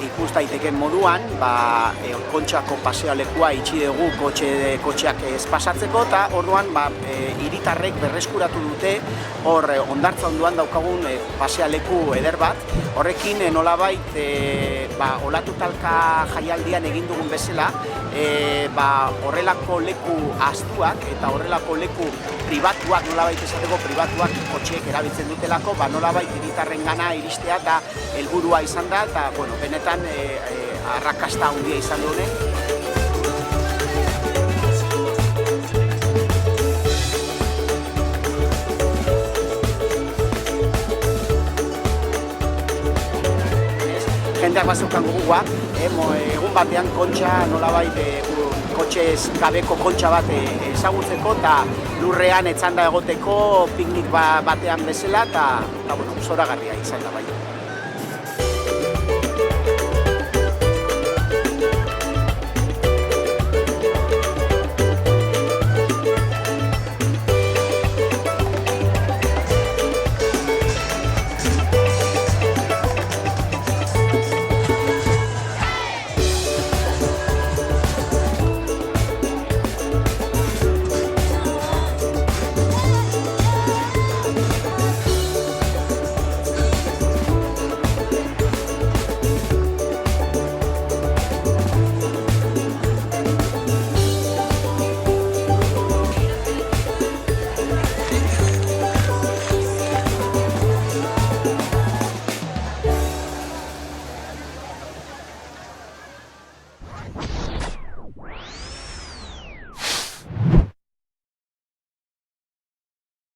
Ikus daiteken moduan, Kontxako pasealekua itxi dugu kotxeak ez pasatzeko, eta orduan hiritarrek berreskuratu dute hor hondartza ondoan daukagun pasealeku eder bat. Horrekin nolabait olatu talka jaialdian egin dugun bezala, horrelako leku ahaztuak eta horrelako leku pribatuak, nolabait esateko pribatuak kotxeek erabiltzen dutelako, nolabait hiritarren gana iristea eta helburua izan da, eta benetan arrakasta handia izan du honek. Jendeak bazeukan gugua, egun batean kontxa nolabait kotxez gabeko kontxa bat ezagutzeko eta lurrean etzanda egoteko piknik batean bezala eta zoragarria izan da bai.